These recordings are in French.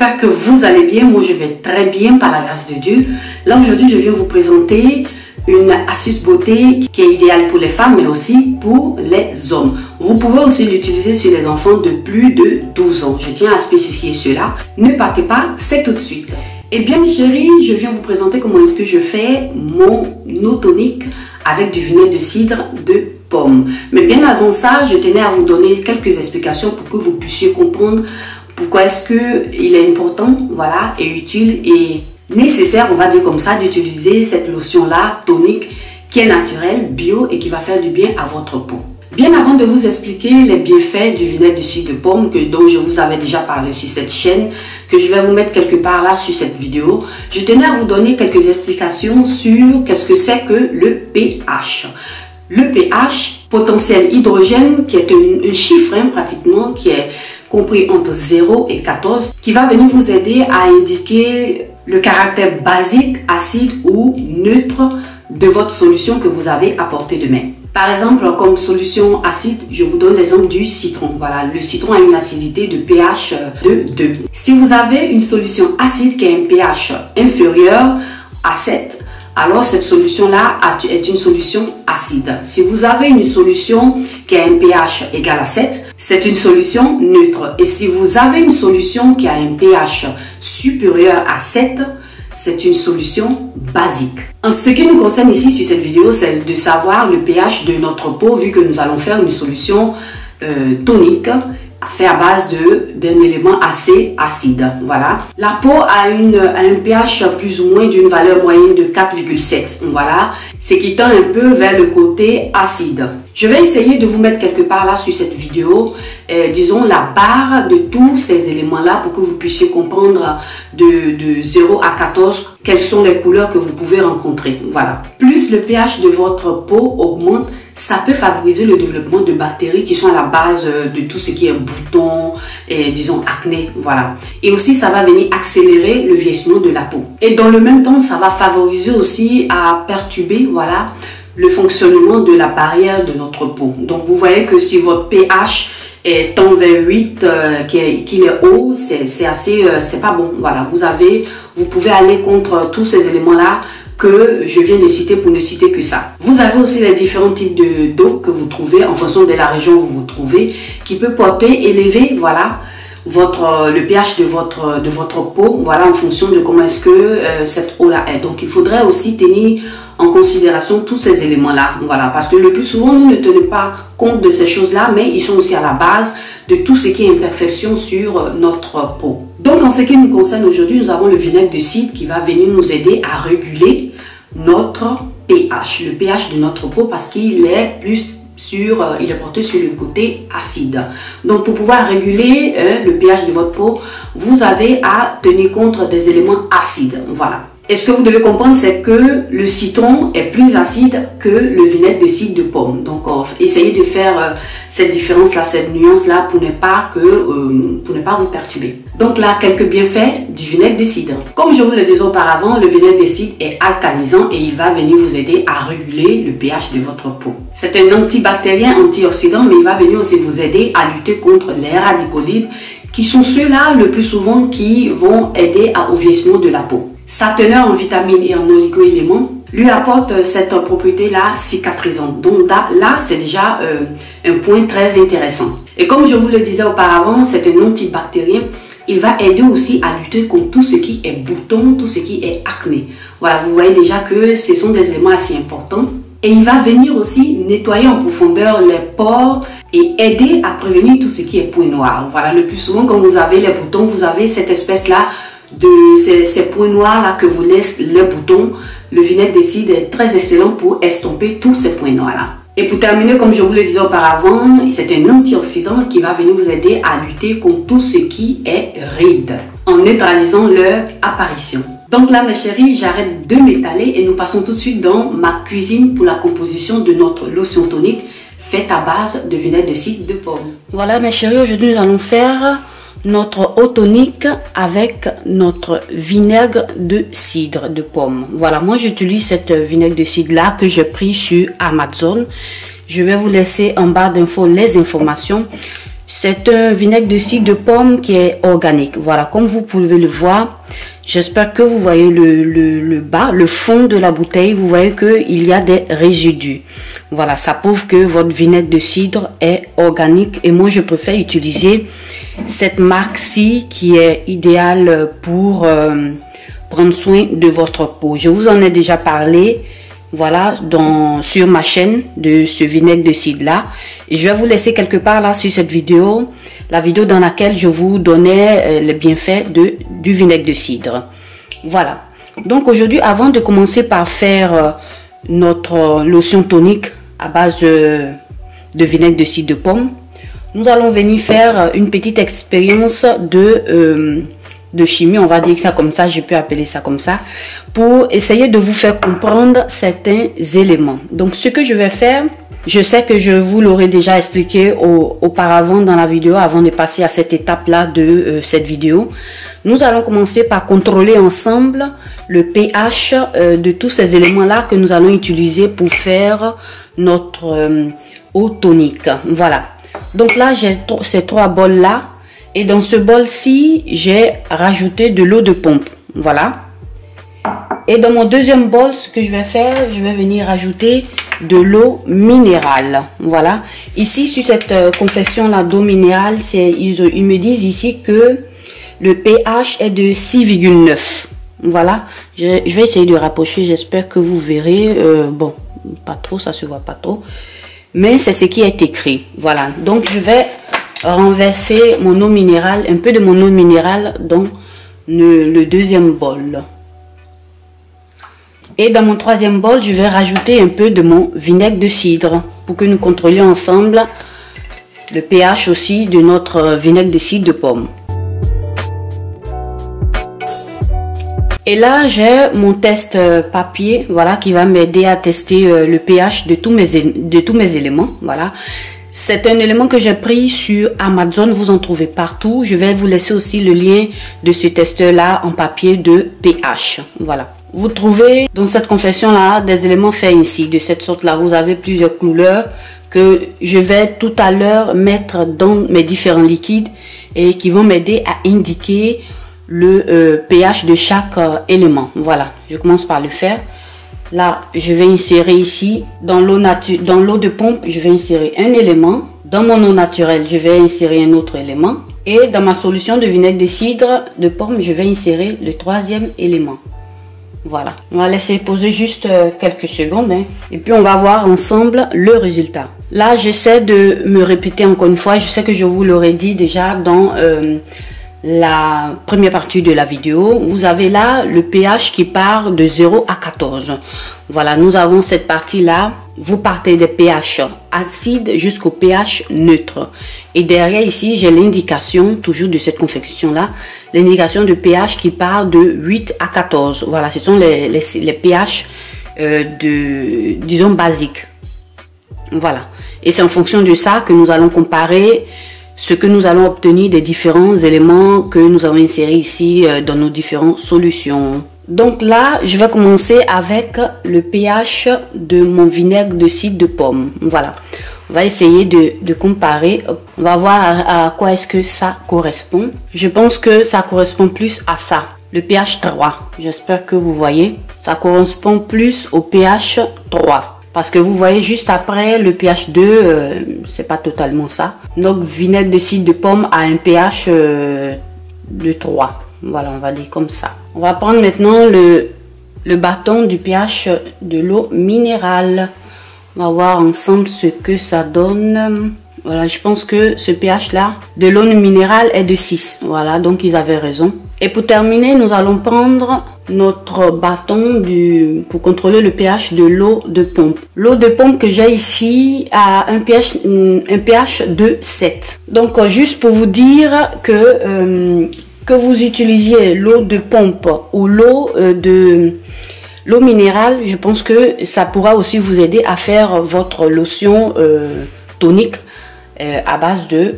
j'espère que vous allez bien. Moi, je vais très bien par la grâce de Dieu. Là, aujourd'hui, je viens vous présenter une astuce beauté qui est idéale pour les femmes, mais aussi pour les hommes. Vous pouvez aussi l'utiliser sur les enfants de plus de 12 ans. Je tiens à spécifier cela. Ne partez pas, c'est tout de suite. Eh bien, mes chéris, je viens vous présenter comment est-ce que je fais mon eau tonique avec du vinaigre de cidre de pomme. Mais bien avant ça, je tenais à vous donner quelques explications pour que vous puissiez comprendre pourquoi est-ce qu'il est important, voilà, et utile et nécessaire, on va dire comme ça, d'utiliser cette lotion-là tonique qui est naturelle, bio et qui va faire du bien à votre peau. Bien avant de vous expliquer les bienfaits du vinaigre de cidre de pomme dont je vous avais déjà parlé sur cette chaîne, que je vais vous mettre quelque part là sur cette vidéo, je tenais à vous donner quelques explications sur qu'est-ce que c'est que le pH. Le pH, potentiel hydrogène, qui est un chiffre pratiquement, qui est compris entre 0 et 14, qui va venir vous aider à indiquer le caractère basique, acide ou neutre de votre solution que vous avez à portée de main. Par exemple, comme solution acide, je vous donne l'exemple du citron. Voilà, le citron a une acidité de pH de 2. Si vous avez une solution acide qui a un pH inférieur à 7, alors cette solution-là est une solution acide. Si vous avez une solution qui a un pH égal à 7, c'est une solution neutre. Et si vous avez une solution qui a un pH supérieur à 7, c'est une solution basique. En ce qui nous concerne ici sur cette vidéo, c'est de savoir le pH de notre peau, vu que nous allons faire une solution tonique fait à base d'un élément assez acide. Voilà. La peau a un pH plus ou moins d'une valeur moyenne de 4,7. Voilà. Ce qui tend un peu vers le côté acide. Je vais essayer de vous mettre quelque part là sur cette vidéo, disons la barre de tous ces éléments-là pour que vous puissiez comprendre de 0 à 14 quelles sont les couleurs que vous pouvez rencontrer. Voilà. Plus le pH de votre peau augmente, ça peut favoriser le développement de bactéries qui sont à la base de tout ce qui est boutons et disons acné, voilà. Et aussi ça va venir accélérer le vieillissement de la peau. Et dans le même temps, ça va favoriser aussi à perturber, voilà, le fonctionnement de la barrière de notre peau. Donc vous voyez que si votre pH est tend vers 8, qu'il est haut, c'est pas bon. Voilà, vous pouvez aller contre tous ces éléments-là que je viens de citer pour ne citer que ça. Vous avez aussi les différents types d'eau que vous trouvez en fonction de la région où vous vous trouvez, qui peut porter, élever, voilà, le pH de votre peau, voilà, en fonction de comment est-ce que cette eau-là est. Donc il faudrait aussi tenir en considération tous ces éléments-là, voilà, parce que le plus souvent nous ne tenons pas compte de ces choses-là, mais ils sont aussi à la base de tout ce qui est imperfection sur notre peau. Donc en ce qui nous concerne aujourd'hui, nous avons le vinaigre de cidre qui va venir nous aider à réguler notre pH, le pH de notre peau, parce qu'il est il est porté sur le côté acide. Donc pour pouvoir réguler le pH de votre peau, vous avez à tenir compte des éléments acides, voilà. Et ce que vous devez comprendre, c'est que le citron est plus acide que le vinaigre de cidre de pomme. Donc, essayez de faire cette différence-là, cette nuance-là pour ne pas vous perturber. Donc là, quelques bienfaits du vinaigre de cidre. Comme je vous le disais auparavant, le vinaigre de cidre est alcalisant et il va venir vous aider à réguler le pH de votre peau. C'est un antibactérien, antioxydant, mais il va venir aussi vous aider à lutter contre les radicaux libres, qui sont ceux-là le plus souvent qui vont aider au vieillissement de la peau. Sa teneur en vitamines et en oligo-éléments lui apporte cette propriété-là cicatrisante. Donc là c'est déjà un point très intéressant. Et comme je vous le disais auparavant, c'est un antibactérien. Il va aider aussi à lutter contre tout ce qui est boutons, tout ce qui est acné. Voilà, vous voyez déjà que ce sont des éléments assez importants. Et il va venir aussi nettoyer en profondeur les pores et aider à prévenir tout ce qui est points noirs. Voilà, le plus souvent quand vous avez les boutons, vous avez cette espèce-là de ces points noirs là que vous laissent les boutons. Le vinaigre de cidre est très excellent pour estomper tous ces points noirs là. Et pour terminer, comme je vous le disais auparavant, c'est un antioxydant qui va venir vous aider à lutter contre tout ce qui est rides en neutralisant leur apparition. Donc là mes chéris, j'arrête de m'étaler et nous passons tout de suite dans ma cuisine pour la composition de notre lotion tonique faite à base de vinaigre de cidre de pomme. Voilà mes chéris, aujourd'hui nous allons faire notre eau tonique avec notre vinaigre de cidre de pomme. Voilà, moi j'utilise cette vinaigre de cidre là que j'ai pris sur Amazon. Je vais vous laisser en barre d'infos les informations. C'est un vinaigre de cidre de pomme qui est organique. Voilà, comme vous pouvez le voir, j'espère que vous voyez le fond de la bouteille. Vous voyez qu'il y a des résidus. Voilà, ça prouve que votre vinaigre de cidre est organique. Et moi, je préfère utiliser cette marque-ci qui est idéale pour prendre soin de votre peau. Je vous en ai déjà parlé. Voilà, sur ma chaîne de ce vinaigre de cidre là. Et je vais vous laisser quelque part là sur cette vidéo, la vidéo dans laquelle je vous donnais les bienfaits du vinaigre de cidre. Voilà. Donc aujourd'hui, avant de commencer par faire notre lotion tonique à base de vinaigre de cidre de pomme, nous allons venir faire une petite expérience de chimie, on va dire ça comme ça, je peux appeler ça comme ça, pour essayer de vous faire comprendre certains éléments. Donc ce que je vais faire, je sais que je vous l'aurais déjà expliqué auparavant dans la vidéo, avant de passer à cette étape là de cette vidéo. Nous allons commencer par contrôler ensemble le pH de tous ces éléments là que nous allons utiliser pour faire notre eau tonique. Voilà, donc là j'ai ces 3 bols là. Et dans ce bol-ci, j'ai rajouté de l'eau de pompe. Voilà. Et dans mon deuxième bol, ce que je vais faire, je vais venir rajouter de l'eau minérale. Voilà. Ici, sur cette confection-là d'eau minérale, ils me disent ici que le pH est de 6,9. Voilà. Je vais essayer de rapprocher. J'espère que vous verrez. Bon, pas trop, ça se voit pas trop. Mais c'est ce qui est écrit. Voilà. Donc, je vais renverser mon eau minérale, un peu de mon eau minérale dans le deuxième bol. Et dans mon troisième bol, je vais rajouter un peu de mon vinaigre de cidre pour que nous contrôlions ensemble le pH aussi de notre vinaigre de cidre de pomme. Et là, j'ai mon test papier, voilà, qui va m'aider à tester le pH de tous mes éléments, voilà. C'est un élément que j'ai pris sur Amazon, vous en trouvez partout. Je vais vous laisser aussi le lien de ce testeur-là en papier de pH. Voilà. Vous trouvez dans cette confection-là des éléments faits ici, de cette sorte-là. Vous avez plusieurs couleurs que je vais tout à l'heure mettre dans mes différents liquides et qui vont m'aider à indiquer le pH de chaque élément. Voilà, je commence par le faire. Là, je vais insérer ici, dans l'eau de pompe, je vais insérer un élément. Dans mon eau naturelle, je vais insérer un autre élément. Et dans ma solution de vinaigre de cidre de pomme, je vais insérer le troisième élément. Voilà. On va laisser poser juste quelques secondes. Hein. Et puis, on va voir ensemble le résultat. Là, j'essaie de me répéter encore une fois. Je sais que je vous l'aurais dit déjà dans la première partie de la vidéo. Vous avez là le pH qui part de 0 à 14. Voilà, nous avons cette partie là. Vous partez des pH acides jusqu'au pH neutre. Et derrière ici, j'ai l'indication, toujours de cette confection là, l'indication de pH qui part de 8 à 14. Voilà, ce sont les pH disons basiques. Voilà. Et c'est en fonction de ça que nous allons comparer ce que nous allons obtenir des différents éléments que nous avons insérés ici dans nos différentes solutions. Donc là, je vais commencer avec le pH de mon vinaigre de cidre de pomme. Voilà. On va essayer de comparer. On va voir à quoi est-ce que ça correspond. Je pense que ça correspond plus à ça. Le pH 3. J'espère que vous voyez. Ça correspond plus au pH 3. Parce que vous voyez juste après le pH 2, c'est pas totalement ça. Donc vinaigre de cidre de pomme a un pH de 3. Voilà, on va dire comme ça. On va prendre maintenant le bâton du pH de l'eau minérale. On va voir ensemble ce que ça donne. Voilà, je pense que ce pH là de l'eau minérale est de 6. Voilà, donc ils avaient raison. Et pour terminer, nous allons prendre notre bâton pour contrôler le pH de l'eau de pompe. L'eau de pompe que j'ai ici a un pH de 7. Donc juste pour vous dire que vous utilisiez l'eau de pompe ou l'eau minérale, je pense que ça pourra aussi vous aider à faire votre lotion tonique à base de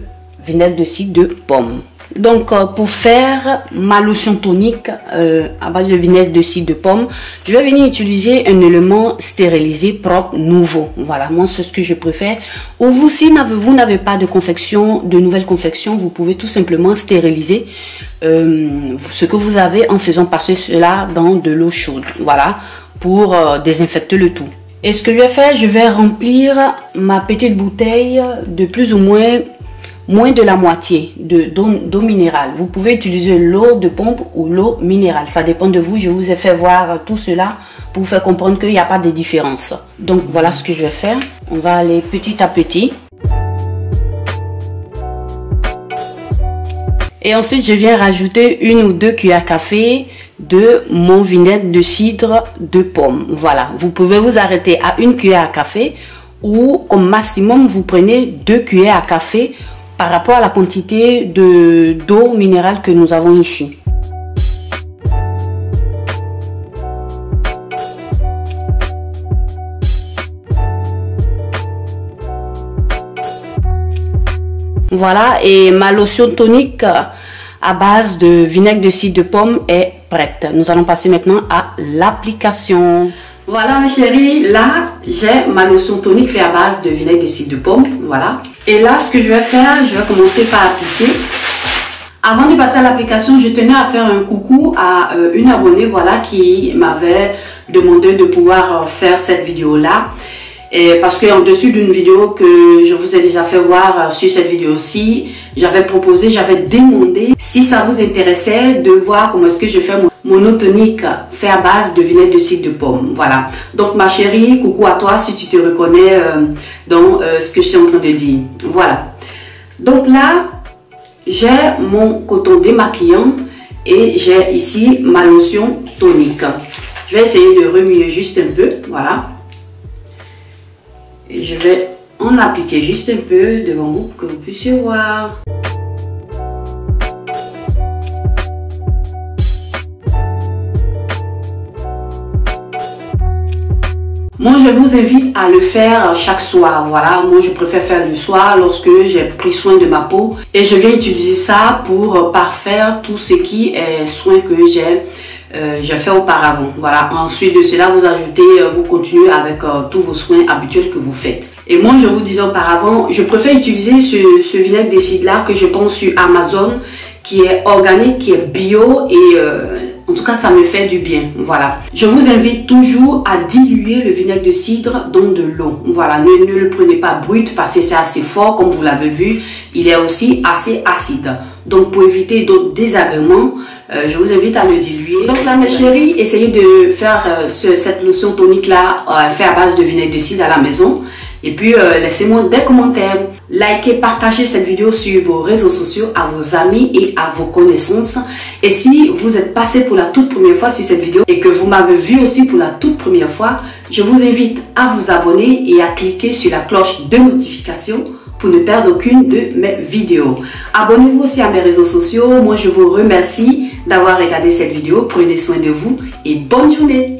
vinaigre de cidre de pomme. Donc pour faire ma lotion tonique à base de vinaigre de cidre de pomme, je vais venir utiliser un élément stérilisé, propre, nouveau. Voilà, moi c'est ce que je préfère. Ou vous, si vous n'avez pas de confection, de nouvelle confection, vous pouvez tout simplement stériliser ce que vous avez en faisant passer cela dans de l'eau chaude. Voilà, pour désinfecter le tout. Et ce que je vais faire, je vais remplir ma petite bouteille de plus ou moins de la moitié d'eau minérale. Vous pouvez utiliser l'eau de pompe ou l'eau minérale. Ça dépend de vous. Je vous ai fait voir tout cela pour vous faire comprendre qu'il n'y a pas de différence. Donc voilà ce que je vais faire. On va aller petit à petit. Et ensuite, je viens rajouter 1 ou 2 cuillères à café de mon vinaigre de cidre de pomme. Voilà. Vous pouvez vous arrêter à 1 cuillère à café ou au maximum, vous prenez 2 cuillères à café par rapport à la quantité d'eau minérale que nous avons ici. Voilà, et ma lotion tonique à base de vinaigre de cidre de pomme est prête. Nous allons passer maintenant à l'application. Voilà mes chéris, là j'ai ma lotion tonique faite à base de vinaigre de cidre de pomme. Voilà. Et là ce que je vais faire, je vais commencer par appliquer. Avant de passer à l'application, je tenais à faire un coucou à une abonnée, voilà, qui m'avait demandé de pouvoir faire cette vidéo là. Et parce qu'en dessus d'une vidéo que je vous ai déjà fait voir sur cette vidéo-ci, j'avais proposé, j'avais demandé si ça vous intéressait de voir comment est-ce que je fais mon eau tonique fait à base de vinaigre de cidre de pomme. Voilà. Donc ma chérie, coucou à toi si tu te reconnais dans ce que je suis en train de dire. Voilà. Donc là, j'ai mon coton démaquillant et j'ai ici ma lotion tonique. Je vais essayer de remuer juste un peu. Voilà. Et je vais en appliquer juste un peu devant vous pour que vous puissiez voir. Moi, je vous invite à le faire chaque soir. Voilà, moi, je préfère faire le soir lorsque j'ai pris soin de ma peau. Et je viens utiliser ça pour parfaire tout ce qui est soin que j'ai fait auparavant. Voilà, ensuite de cela, vous ajoutez, vous continuez avec tous vos soins habituels que vous faites. Et moi, je vous disais auparavant, je préfère utiliser ce vinaigre de cidre là que je prends sur Amazon, qui est organique, qui est bio et en tout cas, ça me fait du bien. Voilà. Je vous invite toujours à diluer le vinaigre de cidre dans de l'eau. Voilà. Ne le prenez pas brut parce que c'est assez fort, comme vous l'avez vu. Il est aussi assez acide. Donc, pour éviter d'autres désagréments, je vous invite à le diluer. Donc là, mes chéris, essayez de faire cette lotion tonique-là faite à base de vinaigre de cidre à la maison. Et puis, laissez-moi des commentaires. Likez, partagez cette vidéo sur vos réseaux sociaux, à vos amis et à vos connaissances. Et si vous êtes passé pour la toute première fois sur cette vidéo et que vous m'avez vu aussi pour la toute première fois, je vous invite à vous abonner et à cliquer sur la cloche de notification pour ne perdre aucune de mes vidéos. Abonnez-vous aussi à mes réseaux sociaux. Moi, je vous remercie d'avoir regardé cette vidéo. Prenez soin de vous et bonne journée.